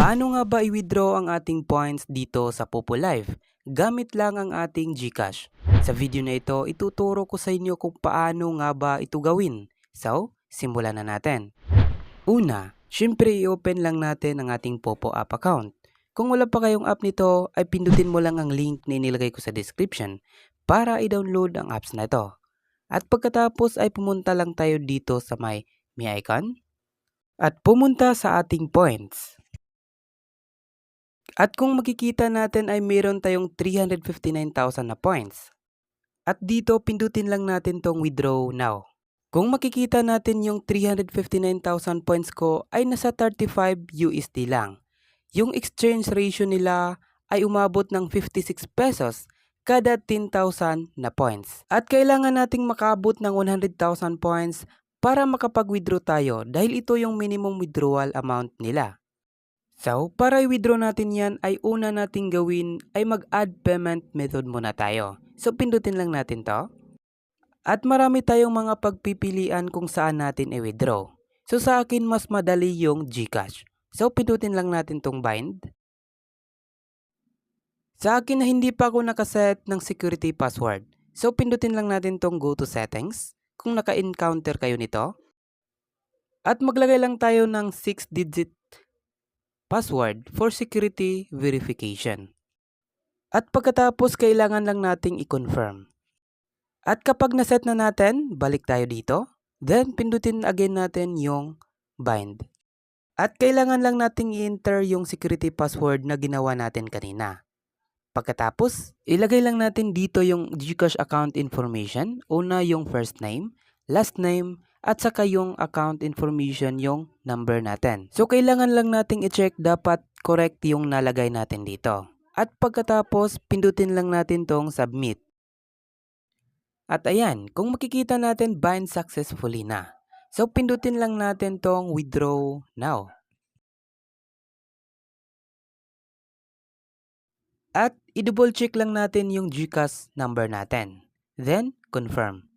Paano nga ba i-withdraw ang ating points dito sa Popo Live? Gamit lang ang ating GCash. Sa video na ito, ituturo ko sa inyo kung paano nga ba ito gawin. So, simulan na natin. Una, syempre i-open lang natin ang ating Popo app account. Kung wala pa kayong app nito, ay pindutin mo lang ang link na inilagay ko sa description para i-download ang apps na ito. At pagkatapos ay pumunta lang tayo dito sa may icon at pumunta sa ating points. At kung makikita natin ay mayroon tayong 359,000 na points. At dito pindutin lang natin tong withdraw now. Kung makikita natin yung 359,000 points ko ay nasa 35 USD lang. Yung exchange ratio nila ay umabot ng 56 pesos kada 10,000 na points. At kailangan nating makaabot ng 100,000 points para makapag-withdraw tayo dahil ito yung minimum withdrawal amount nila. So, para i-withdraw natin yan ay una nating gawin ay mag-add payment method muna tayo. So, pindutin lang natin to. At marami tayong mga pagpipilian kung saan natin i-withdraw. So, sa akin mas madali yung GCash. So, pindutin lang natin tong bind. Sa akin na hindi pa ako nakaset ng security password. So, pindutin lang natin tong go to settings kung naka-encounter kayo nito. At maglagay lang tayo ng 6-digit password for security verification. At pagkatapos kailangan lang nating i-confirm. At kapag naset na natin, balik tayo dito. Then pindutin again natin yung bind. At kailangan lang nating i-enter yung security password na ginawa natin kanina. Pagkatapos, ilagay lang natin dito yung GCash account information. Una yung first name, last name, at saka yung account information yung number natin. So, kailangan lang nating i-check dapat correct yung nalagay natin dito. At pagkatapos, pindutin lang natin tong submit. At ayan, kung makikita natin, bind successfully na. So, pindutin lang natin tong withdraw now. At i-double check lang natin yung GCash number natin. Then, confirm.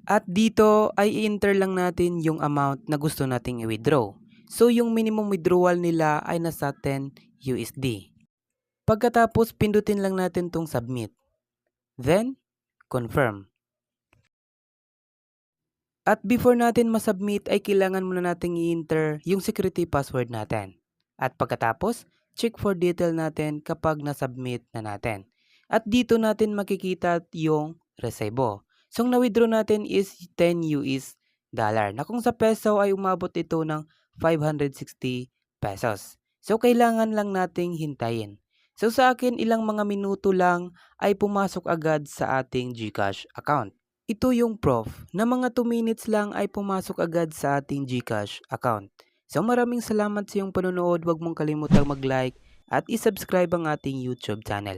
At dito ay i-enter lang natin yung amount na gusto nating i-withdraw. So yung minimum withdrawal nila ay nasa 10 USD. Pagkatapos pindutin lang natin tong submit. Then, confirm. At before natin masubmit ay kailangan muna nating i-enter yung security password natin. At pagkatapos, check for detail natin kapag nasubmit na natin. At dito natin makikita yung resibo. So, ang na-withdraw natin is 10 US dollar na kung sa peso ay umabot ito ng 560 pesos. So, kailangan lang nating hintayin. So, sa akin, ilang mga minuto lang ay pumasok agad sa ating GCash account. Ito yung proof na mga 2 minutes lang ay pumasok agad sa ating GCash account. So, maraming salamat sa iyong panonood. Huwag mong kalimutang mag-like at i-subscribe ang ating YouTube channel.